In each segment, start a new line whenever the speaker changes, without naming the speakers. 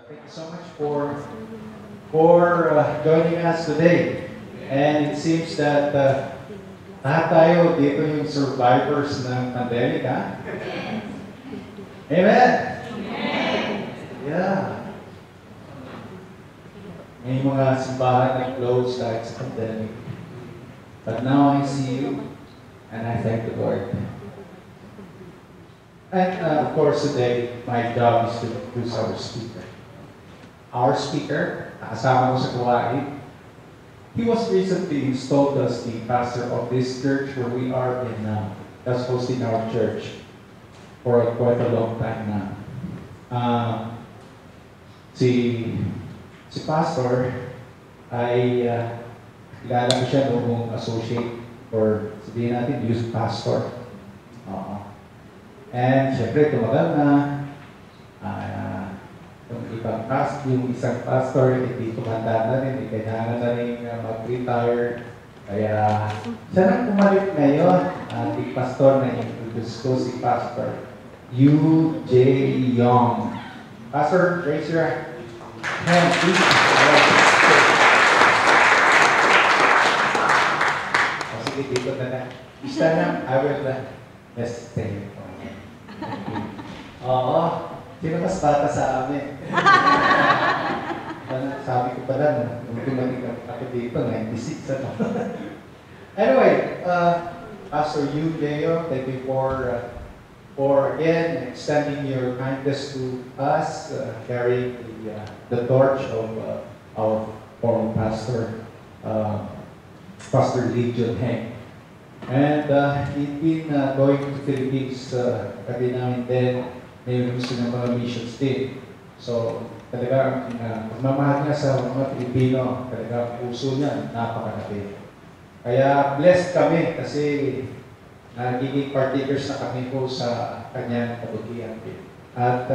Thank you so much for joining us today. And it seems that lahat tayo dito yung survivors ng pandemic, ha? Amen? Yeah. May mga simbahan na closed dahil sa pandemic. But now I see you, and I thank the Lord. And of course today, my job is to introduce our speaker. Our speaker, nakasama ko sa Kauai, he was recently installed as the pastor of this church where we are in, that's hosting our church for quite a long time now. Si pastor ay kilala ko siya noong associate or sabihin natin youth pastor. And syempre tumagal na yung isang pastor hindi tumanda na rin, kailangan na rin mag-retire. Kaya siya nang pumalik ngayon, ating pastor na introduce ko si Pastor U.J. Young. Pastor, raise your hand, please. Sige, dito na na. Stand up, I will let's stay. Oo. Sino mas bata sa amin? Sabi ko pala, tumating ako dito, 96 ano. Anyway, Pastor Yu Leo, thank you for again extending your kindness to us, carrying the torch of our former pastor, Pastor Lee Jun Heng. And he's been going to Philippines every now and then, mayroon gusto ng mga missions din. So, talaga, pagmamahal niya sa mga Pilipino, talaga puso niya, napakalaki. Kaya blessed kami kasi nagiging partakers na kami po sa kanyang kabutihan. At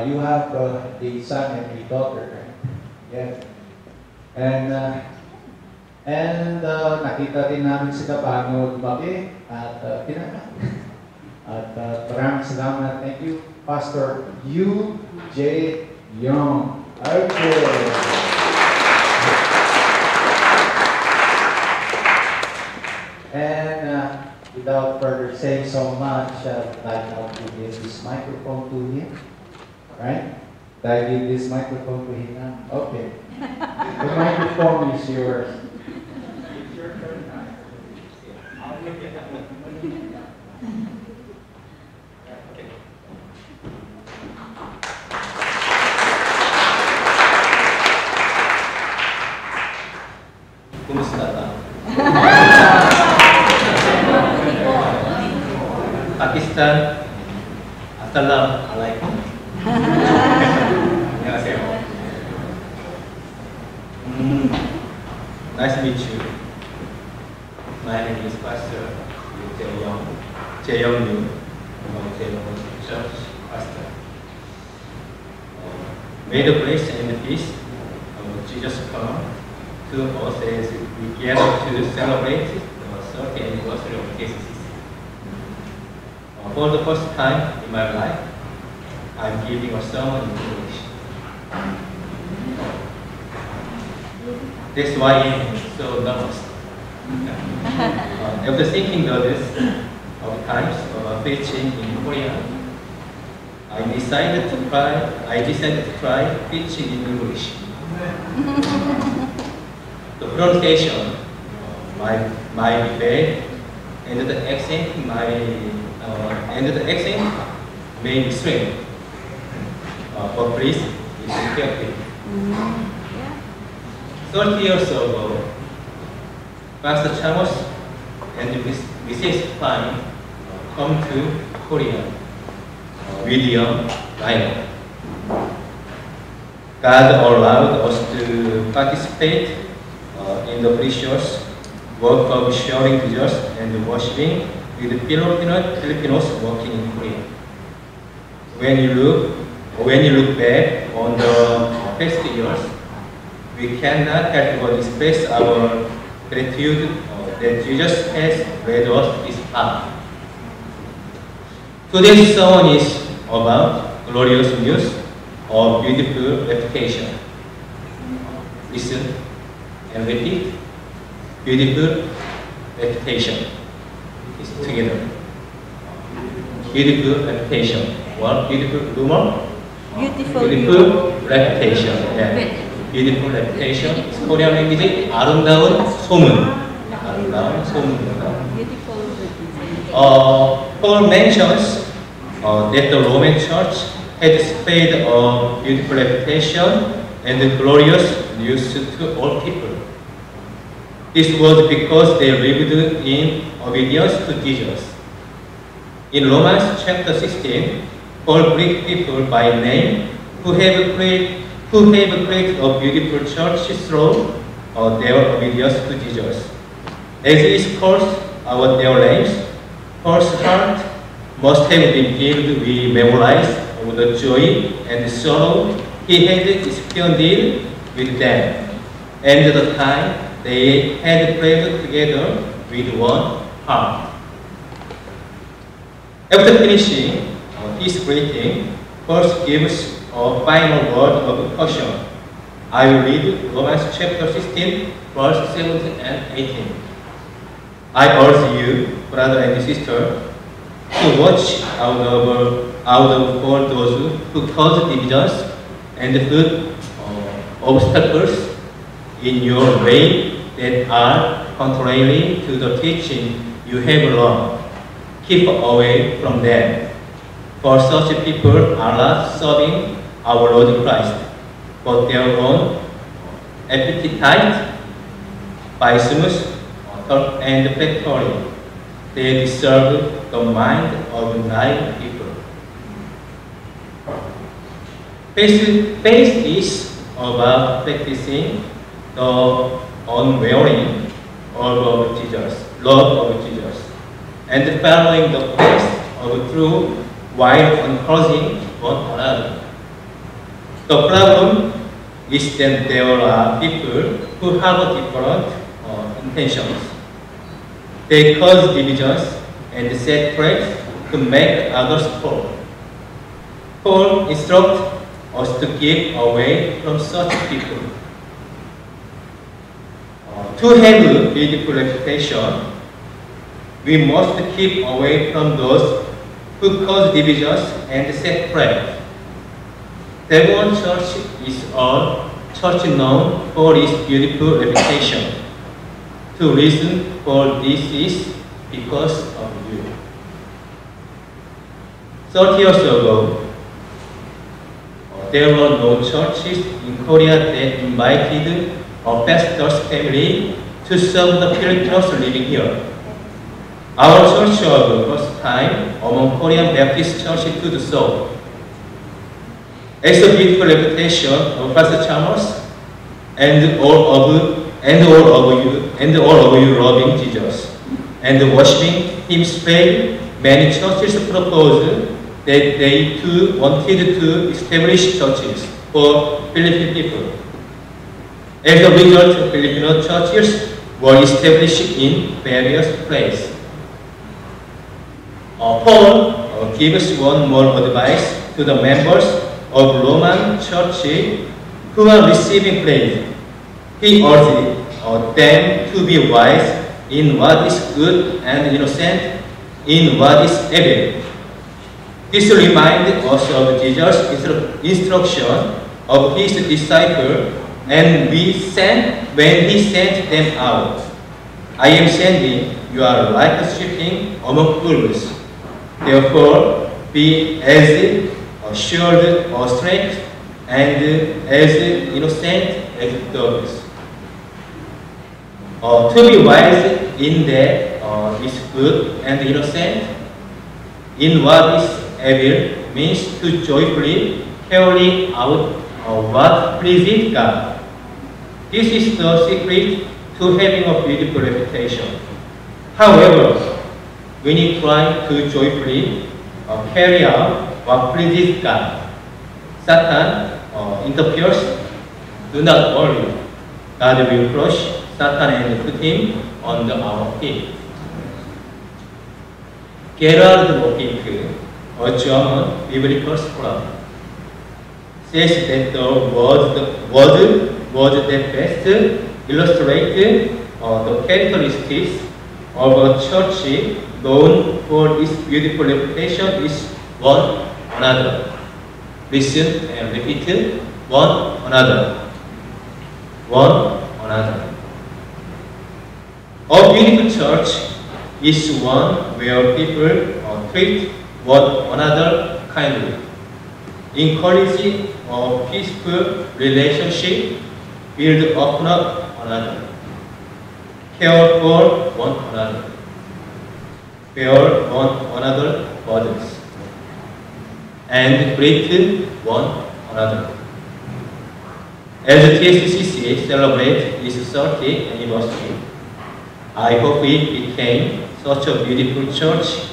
you have a son and a daughter, right? Yeah. And nakita din namin sila paano lumaki at pinaka. At maraming salamat. Thank you, Pastor U.J. Young. Okay. And without further saying so much, I'd like now to give this microphone to him. Alright? Did I give this microphone to him now? Okay. The microphone is yours. It's your turn now. I'll look at that.
Pakistan, Assalamualaikum. 안녕하세요. Nice to meet you. My name is Pastor Jae-young Yu, Jae-young Church Pastor. May the grace and the peace of Jesus come to us as we gather to celebrate the 30th anniversary of KCC. For the first time in my life, I'm giving a sermon in English. That's why I'm so nervous. After thinking of this of times of preaching in Korean, I decided to try preaching in English. The pronunciation might be bad, and the accent may be strange. But please, listen carefully. 30 years ago, Pastor Chamos and Mrs. Klein come to Korea with young Lionel. God allowed us to participate in the precious work of sharing Jesus and worshiping with the Filipinos working in Korea. When you look back on the past years, we cannot help but express our gratitude that Jesus has led us this path. Today's sermon is about glorious news a beautiful reputation. Listen and repeat. Beautiful reputation. It's together. Beautiful reputation. One beautiful rumor. Beautiful reputation. Yeah. Beautiful reputation. Korean language. 아름다운 소문. 아름다운 소문입니다. Paul mentions that the Roman Church had spread a beautiful reputation and glorious news to all people. This was because they lived in obedience to Jesus. In Romans chapter 16, Paul greets people by name who have created a beautiful church through their obedience to Jesus. As is called their names, Paul's heart must have been filled with memories of the joy and sorrow he had experienced with them, and the time they had prayed together with one heart. After finishing his greeting, Paul gives a final word of caution. I will read Romans chapter 16, verse 17 and 18. I urge you, brother and sister, to watch out for those who cause divisions and put obstacles in your way that are contrary to the teaching you have learned. Keep away from them, for such people are not serving our Lord Christ, but their own appetite, blasphemous, and flattery. They deserve the mind of naive people. Faith is about practicing the unwavering love of Jesus, and following the path of truth while encouraging one another. The problem is that there are people who have different intentions. They cause divisions and set traps to make others fall. Paul instructs us to keep away from such people. To have a beautiful reputation, we must keep away from those who cause divisions and set traps. Dagon Church is a church known for its beautiful reputation. The reason for this is because of you. 30 years ago, there were no churches in Korea that invited a pastor's family to serve the Filipinos living here. Our church was the first time among Korean Baptist churches to do so. As a beautiful reputation of Pastor Chalmers and all of you loving Jesus and worshiping Him spread, many churches proposed that they too wanted to establish churches for Philippine people. As a result, Filipino churches were established in various places. Paul gives one more advice to the members of Roman church who are receiving praise. He urged them to be wise in what is good and innocent in what is evil. This reminds us of Jesus' instruction of His disciples and when He sent them out. I am sending you are like sheep among wolves. Therefore, be as assured of strength and as innocent as doves. To be wise in that is good and innocent in what is evil means to joyfully carry out what pleases God. This is the secret to having a beautiful reputation. However, when you try to joyfully carry out what pleases God, Satan interferes. Do not worry. God will crush Satan and put him under our feet. Gerhard Moppink, a German biblical scholar, says that the word that best illustrate the characteristics of a church known for its beautiful reputation is one another. Listen and repeat it. One another. One another. A beautiful church is one where people treat one another kindly, encourage a peaceful relationship, build up one another, care for one another, bear one another burdens, and greet one another. As TSCCA celebrates its 30th anniversary, I hope it became such a beautiful church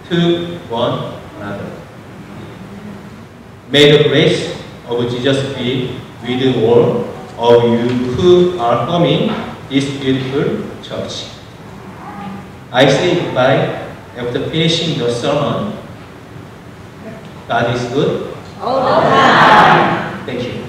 to one another. May the grace of Jesus be with all of you who are forming this beautiful church. I say goodbye after finishing the sermon. God is good all the time. Thank you.